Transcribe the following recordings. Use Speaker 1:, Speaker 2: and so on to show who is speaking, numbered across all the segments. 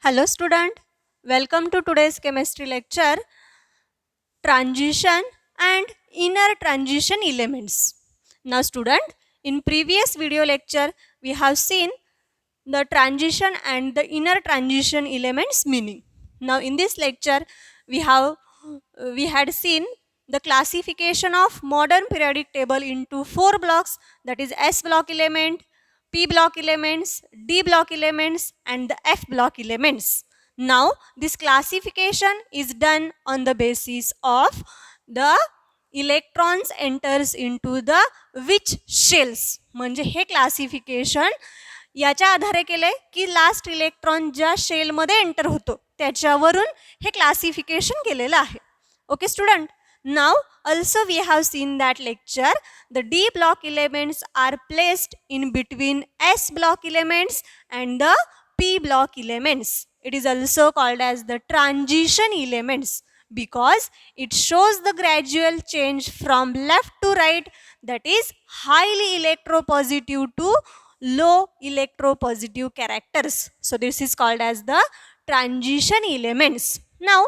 Speaker 1: Hello student, welcome to today's chemistry lecture, transition and inner transition elements. Now student, in previous video lecture we have seen the transition and the inner transition elements meaning. Now in this lecture we had seen the classification of modern periodic table into four blocks, that is S block element, P block elements, D block elements and the F block elements. Now this classification is done on the basis of the electrons enters into the which shells. म्हणजे हे classification याच्या आधारे केले की last electron ज्या शेलमध्ये enter होतो त्याच्यावरून हे classification केलेलं आहे. Okay student, now also we have seen that lecture the D block elements are placed in between S block elements and the P block elements. It is also called as the transition elements because it shows the gradual change from left to right, that is highly electropositive to low electropositive characters. So this is called as the transition elements. Now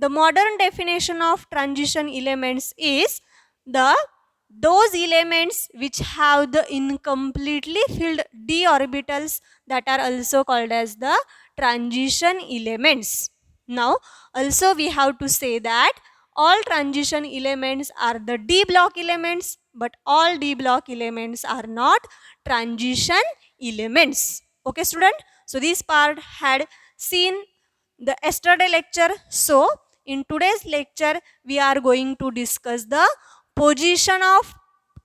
Speaker 1: the modern definition of transition elements is those elements which have the incompletely filled d orbitals that are also called as the transition elements. Now also we have to say that all transition elements are the d block elements, but all d block elements are not transition elements. Okay student, so this part had seen the yesterday lecture. So in today's lecture we are going to discuss the position of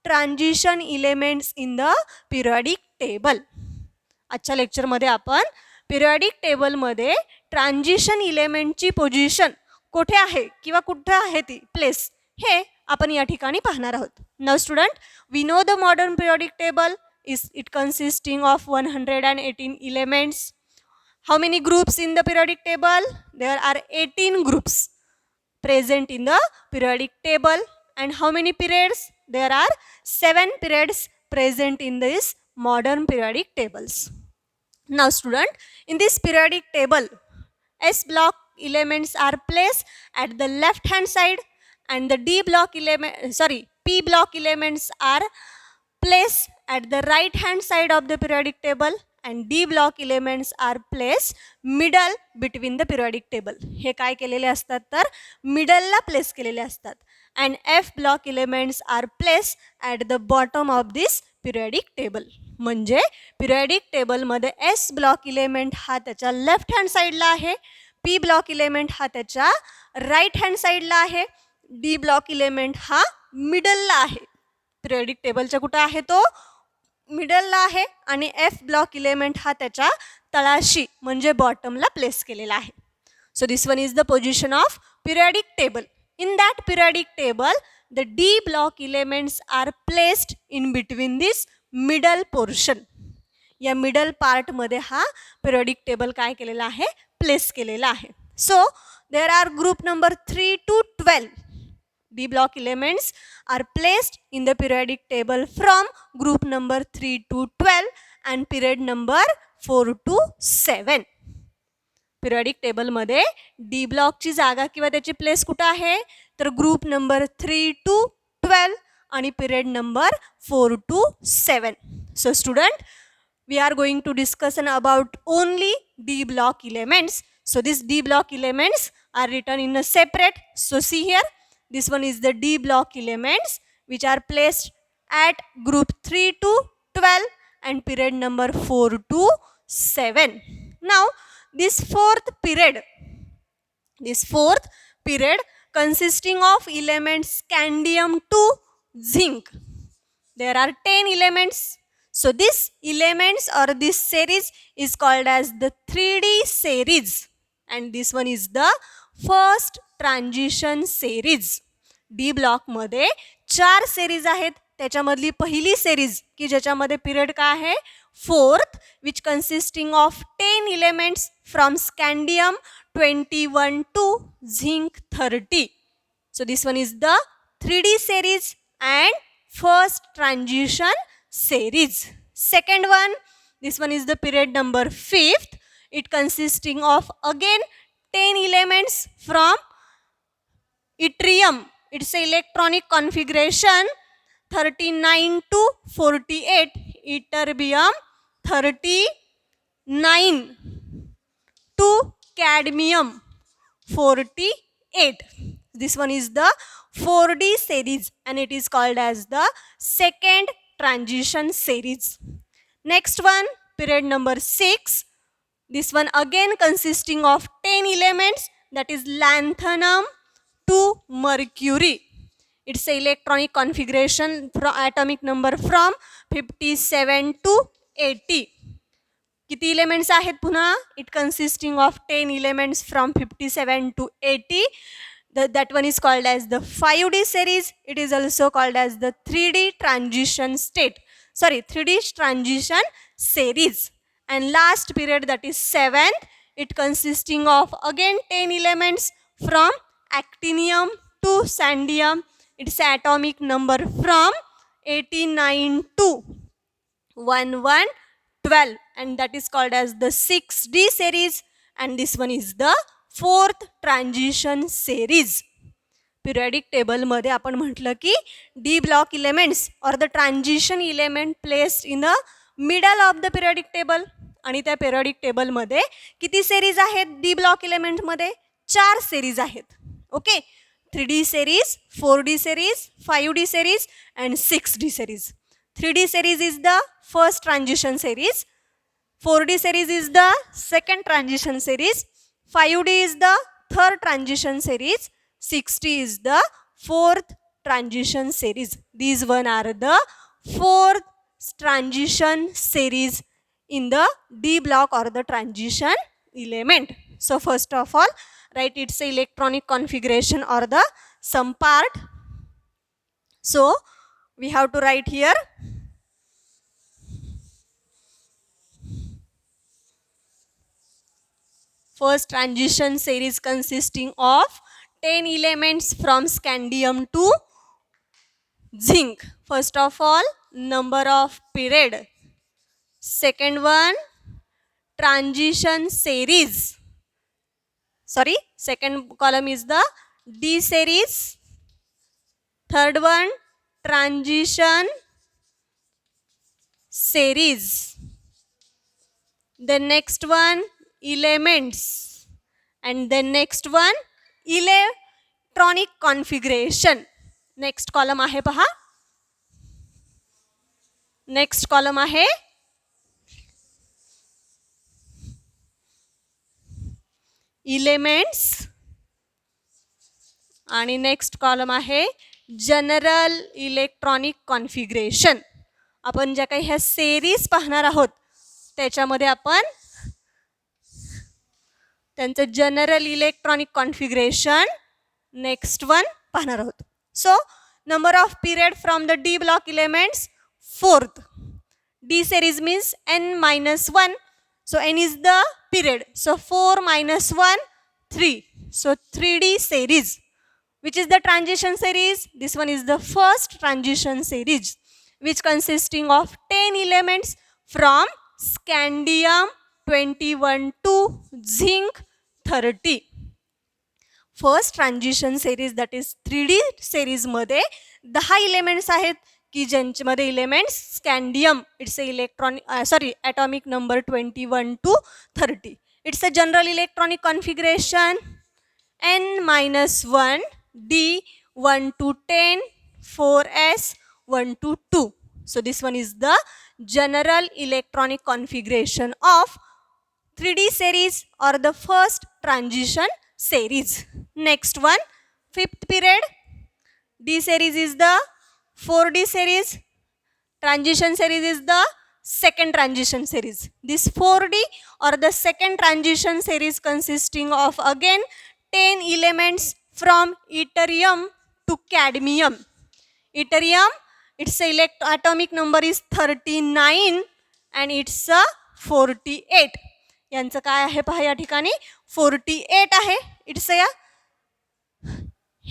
Speaker 1: transition elements in the periodic table. आजच्या lecture मध्ये आपण periodic table मध्ये transition इलेमेंटची position कुठे आहे किंवा कुठे आहे ती प्लेस हे आपण या ठिकाणी पाहणार आहोत. Now student, we know the modern periodic table is it consisting of 118 elements. How many groups in the periodic table? There are 18 groups present in the periodic table. And how many periods? There are 7 periods present in this modern periodic tables. Now student, in this periodic table, S block elements are placed at the left hand side and the P block elements are placed at the right hand side of the periodic table and D block elements are placed middle between the periodic table. हे काय केलेले असतात तर middle ला place केलेले असतात. And F block elements are placed at the bottom of this periodic table. म्हणजे periodic table मध्ये S block element हा त्याच्या left hand side ला आहे, P block element हा त्याच्या right hand side ला आहे, D block element हा middle ला आहे. पिरियडिक टेबलच्या कुठे आहे तो मिडलला आहे आणि एफ ब्लॉक इलेमेंट हा त्याच्या तळाशी म्हणजे बॉटमला प्लेस केलेला आहे. So this one is the position of periodic table. In that periodic table the D block elements are placed in between this middle portion. या मिडल पार्टमध्ये हा पिरियडिक टेबल काय केलेला आहे, प्लेस केलेला आहे. So there are group number 3 to 12. D block elements are placed in the periodic table from group number 3 to 12 and period number 4 to 7. Periodic table मध्ये D ब्लॉकची जागा किंवा त्याची प्लेस कुठे आहे तर ग्रुप नंबर 3 to 12 आणि period number 4 to 7. So student, we are going to discuss about only D block elements. So these D block elements are written in a separate. So see here, this one is the D block elements which are placed at group 3 to 12 and period number 4 to 7. Now this fourth period consisting of elements scandium to zinc. There are 10 elements. So this elements or this series is called as the 3D series and this one is the first transition series. D block मध्ये 4 series आहेत. त्याच्यामधली पहिली series की ज्याच्यामध्ये period काय आहे, fourth, which consisting of 10 elements from scandium 21 to zinc 30. So this one is the 3D series and first transition series. Second one, this one is the period number 5th. It consisting of again 10 elements from yttrium. It's electronic configuration 39 to 48. Ytterbium 39 to cadmium 48. This one is the 4D series and it is called as the second transition series. Next one, period number 6. This one again consisting of 10 elements, that is lanthanum to mercury. Its electronic configuration from atomic number from 57 to 80. किती elements आहेत पुन्हा? It consisting of 10 elements from 57 to 80. That one is called as the 5D series. It is also called as the 3D transition state. 3D transition series. And last period, that is 7th. It consisting of again 10 elements from actinium to scandium. Its atomic number from 89 to 1112, and that is called as the 6D series, and this one is the 4th transition series. Periodic table मध्ये आपण म्हटलं की D block elements or the transition element placed in the middle of the periodic table, आणि त्या periodic table मध्ये किती series आहेत D block element मध्ये? 4 series आहेत. Okay, 3D series, 4D series, 5D series and 6D series. 3D series is the first transition series, 4D series is the second transition series, 5D is the third transition series, 6D is the fourth transition series. These one are the fourth transition series in the D block or the transition element. So first of all, write its electronic configuration or the some part. So we have to write here first transition series consisting of 10 elements from scandium to zinc. First of all, number of period. Second one, transition series. Second column is the D series. Third one, transition series. The next one, elements, and then next one, electronic configuration. Next column आहे पहा. Next column आहे elements आणि next column आहे general electronic configuration. आपण ज्या काही ह्या series पाहणार आहोत त्याच्यामध्ये आपण त्यांचं general electronic configuration next one पाहणार आहोत. So number off period from the D block elements 4th. D series means n-1. So n is the period. So 4 minus 1, 3. So 3D series. Which is the transition series? This one is the first transition series, which consisting of 10 elements from scandium 21 to zinc 30. First transition series, that is 3D series मध्ये 10 elements आहेत की ज्यांच्यामध्ये elements scandium, it's a atomic number 21 to 30. It's a general electronic configuration n-1, D 1 to 10, 4s 1 to 2. So this one is the general electronic configuration of 3D series or the first transition series. Next one, 5th period. D series is the 4D series. Transition series is the second transition series. This 4D or the second transition series consisting of again 10 elements from yttrium to cadmium. Yttrium, its atomic number is 39 and it's a 48. यांचं काय आहे पहा या ठिकाणी 48 आहे. It's या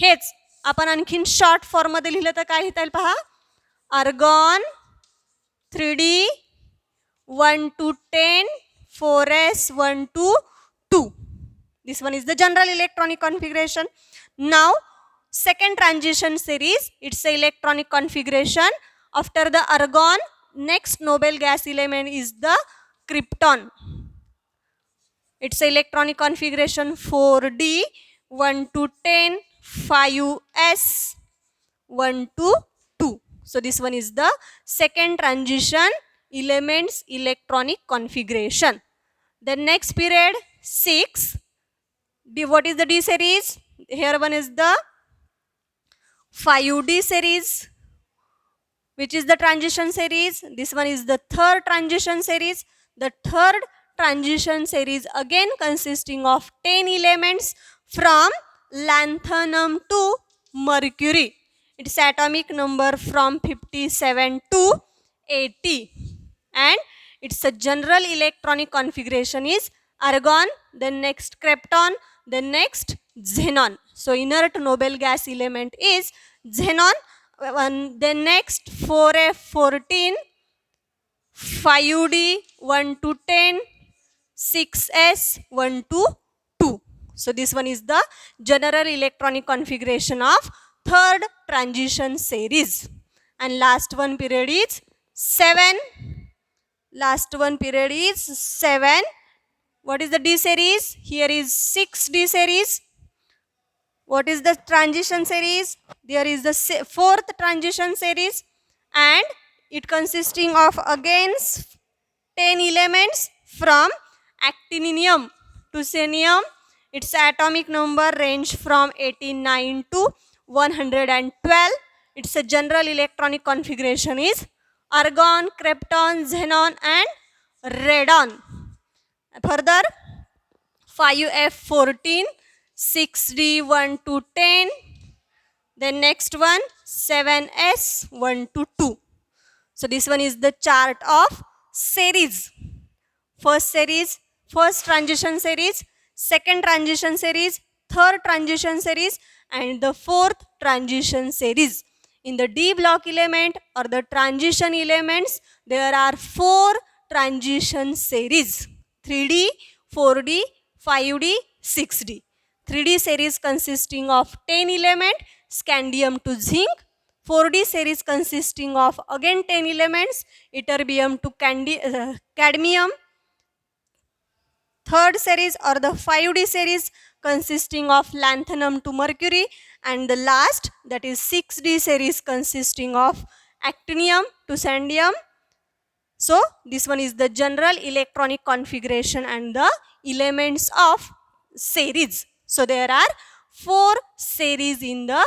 Speaker 1: हेच आपण आणखीन शॉर्ट फॉर्म मध्ये लिहिलं तर काय लिहिता येईल पहा. Argon 3D 1 to 10 4s 1 2 2. This one is the general electronic configuration. Now second transition series, it's a electronic configuration. After the argon, next noble gas element is the krypton. It's a electronic configuration 4d 1 to 10 5s 1 to 2. So this one is the second transition elements electronic configuration. The next period 6. What is the D series? Here one is the 5D series. Which is the transition series? This one is the third transition series. The third transition series again consisting of 10 elements from lanthanum to mercury. Its atomic number from 57 to 80. And its a general electronic configuration is argon, then next krypton, then next xenon. So inert noble gas element is xenon. Then next 4f14, 5d 1 to 10, 6s 1 to 2. So this one is the general electronic configuration of third transition series. And last one period is 7. Last one period is 7. What is the D series? Here is 6D series. What is the transition series? There is the fourth transition series, and it consisting of again 10 elements from actinium to xenium. Its atomic number range from 89 to 112. Its a general electronic configuration is argon, krypton, xenon and radon. Further 5f14, 6d 1 to 10, then next one 7s 1 to 2. So this one is the chart of series. First transition series, second transition series, third transition series and the fourth transition series. In the D block element or the transition elements, there are 4 transition series: 3D, 4D, 5D, 6D. 3D series consisting of 10 elements, scandium to zinc. 4D series consisting of again 10 elements, ytterbium to cadmium. Third series or the 5D series consisting of lanthanum to mercury, and the last, that is 6D series consisting of actinium to scandium. So this one is the general electronic configuration and the elements of series. So there are 4 series in the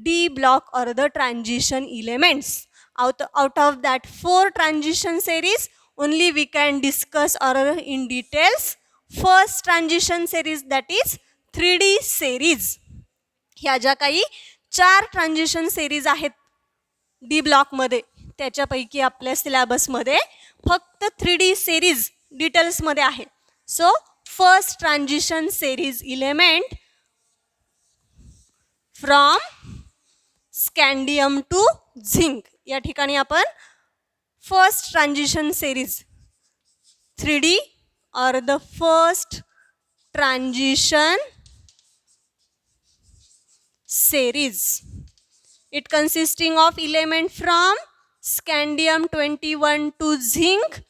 Speaker 1: D block or the transition elements. Out of that 4 transition series, only we can discuss or in details first transition series, that is 3D series. ह्या ज्या काही 4 transition series आहेत D block मध्ये, त्याच्यापैकी आपल्या syllabus मध्ये फक्त 3D series details मध्ये आहे. So first transition series element from scandium to zinc. या ठिकाणी आपण first transition series 3D or the first transition series. It consisting of element from scandium 21 to zinc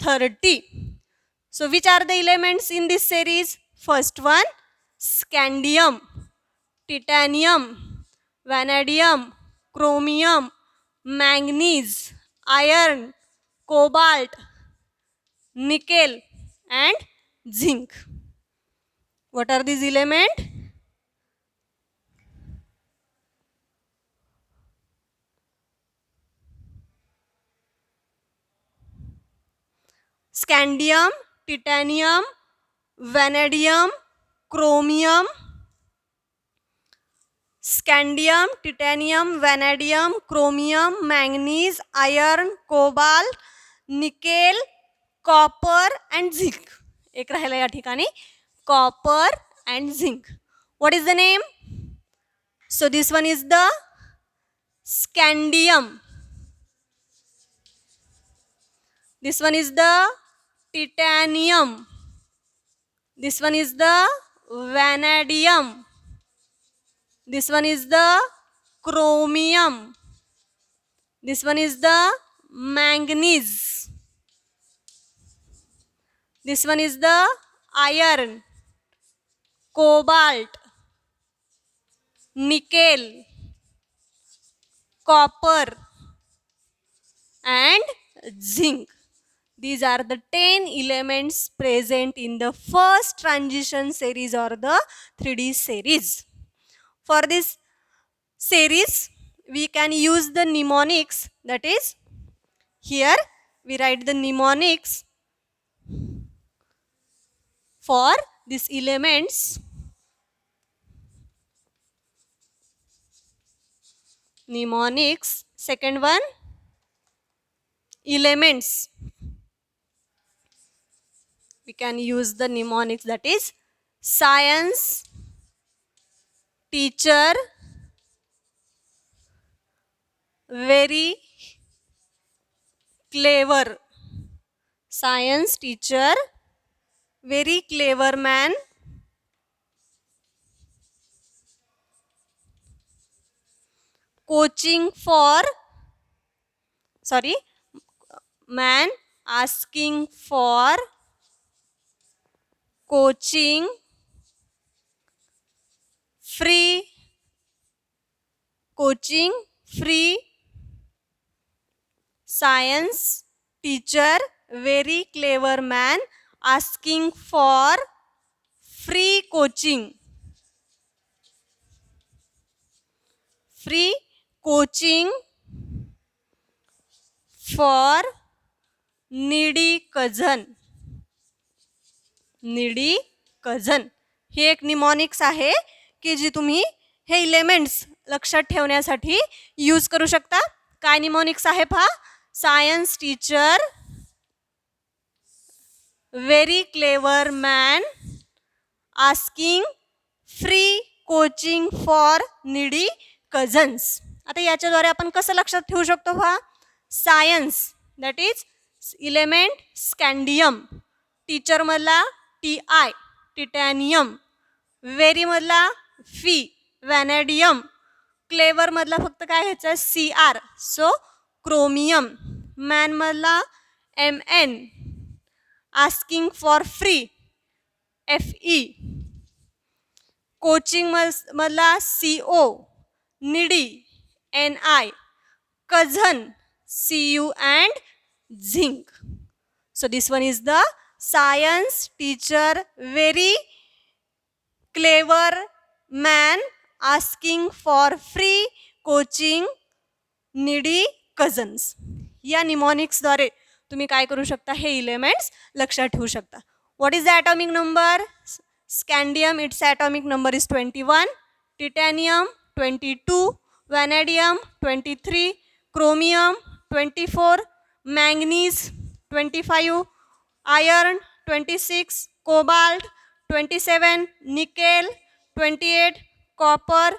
Speaker 1: 30. So which are the elements in this series? First one, scandium, titanium, vanadium, chromium, manganese, iron, cobalt, nickel and zinc. What are these elements? Scandium, titanium, vanadium, chromium. Scandium, titanium, vanadium, chromium, manganese, iron, cobalt, nickel, copper and zinc. एक राहिला या ठिकाणी copper and zinc. What is the name? So this one is the scandium. This one is the titanium. This one is the vanadium. This one is the chromium. This one is the manganese. This one is the iron, cobalt, nickel, copper, and zinc. These are the 10 elements present in the first transition series or the 3D series. For this series, we can use the mnemonics, that is, here we write the mnemonics for these elements. Mnemonics, second one, elements. We can use the mnemonics, that is, science teacher very clever. Science teacher very clever man. Man asking for coaching free. Science teacher very clever man asking for free coaching. Free coaching for needy cousin. needy cousin. हे एक निमॉनिक्स आहे की जी तुम्ही हे elements लक्षात ठेवण्यासाठी use करू शकता. काय mnemonics आहे पहा. Science teacher very clever man asking free coaching for needy cousins. आता याच्याद्वारे आपण कसं लक्षात ठेवू शकतो पहा. Science that is element scandium. Teacher मधला TI टिटॅनियम. व्हेरी मधला फी व्हॅनेडियम. क्लेवर मधला फक्त काय घ्यायचं CR सो क्रोमियम. मॅन मधला MN. Asking for free FE. Coaching मधला CO needy NI. cousin CU and zinc. So this one is the science teacher very clever man asking for free coaching needy cousins. या निमॉनिक्सद्वारे तुम्ही काय करू शकता, हे elements लक्षात ठेवू शकता. What is the atomic number. Scandium its atomic number is 21. Titanium 22. Vanadium 23. Chromium 24. manganese 25. iron 26. cobalt 27. nickel 28. copper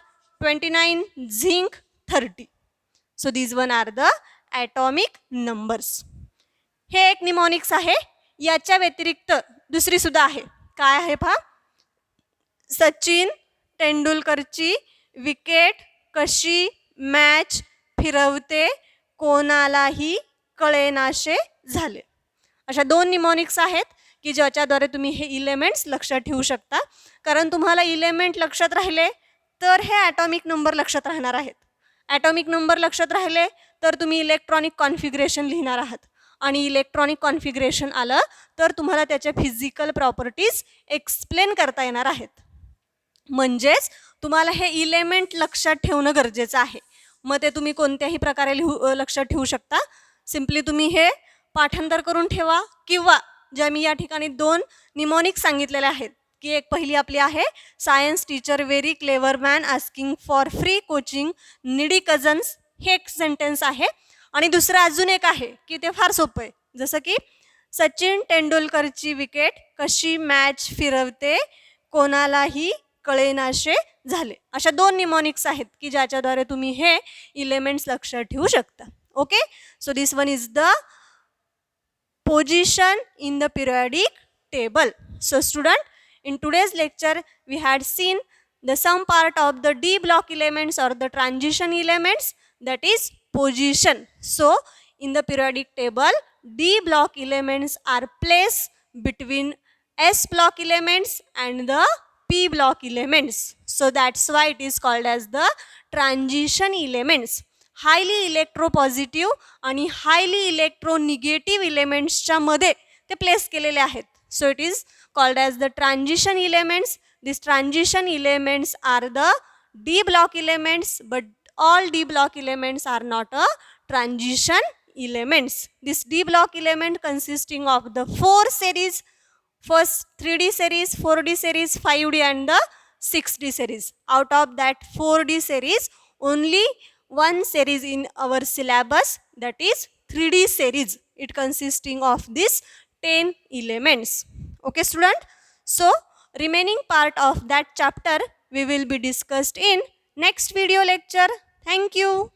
Speaker 1: 29. zinc 30. So these one are the atomic numbers. हे एक निमॉनिक्स आहे. याच्या व्यतिरिक्त दुसरी सुद्धा आहे. काय आहे पहा. सचिन तेंडुलकरची विकेट कशी मॅच फिरवते कोणालाही कळेनासे झाले. अशा दोन निमॉनिक्स आहेत की ज्याच्याद्वारे तुम्ही हे इलेमेंट्स लक्षात ठेवू शकता. कारण तुम्हाला इलेमेंट लक्षात राहिले तर हे ॲटॉमिक नंबर लक्षात राहणार आहेत. ॲटॉमिक नंबर लक्षात राहिले तर तुम्ही इलेक्ट्रॉनिक कॉन्फिगरेशन लिहिणार आहात. आणि इलेक्ट्रॉनिक कॉन्फिगरेशन आलं तर तुम्हाला त्याच्या फिजिकल प्रॉपर्टीज एक्सप्लेन करता येणार आहेत. म्हणजेच तुम्हाला हे इलेमेंट लक्षात ठेवणं गरजेचं आहे. मग ते तुम्ही कोणत्याही प्रकारे लक्षात ठेवू शकता. सिम्पली तुम्ही हे पाठांतर करून ठेवा किंवा ज्या मी या ठिकाणी 2 निमॉनिक्स सांगितलेले आहेत की एक पहिली आपली आहे science teacher very clever man asking for free coaching needy cousins. हे एक सेंटेन्स आहे. आणि दुसरं अजून एक आहे की ते फार सोपं आहे. जसं की सचिन तेंडुलकरची विकेट कशी मॅच फिरवते कोणालाही कळेनासे झाले. अशा 2 निमॉनिक्स आहेत की ज्याच्याद्वारे तुम्ही हे इलेमेंट्स लक्षात ठेवू शकता. Okay. So this one is the position in the periodic table. So student, in today's lecture we had seen the some part of the D block elements or the transition elements, that is position. So in the periodic table, D block elements are placed between S block elements and the P block elements. So that's why it is called as the transition elements. Highly electropositive आणि highly electronegative इलेमेंट्सच्या मध्ये ते place केलेले आहेत. So it is called as the transition elements. These transition elements are the D block elements, but all D block elements are not a transition elements. This D block element consisting of the 4 series, first 3D series, 4D series, 5D and the 6D series. Out of that 4D series, only one series in our syllabus, that is 3D series. It consisting of these 10 elements. Okay student. So remaining part of that chapter we will be discussed in next video lecture. Thank you.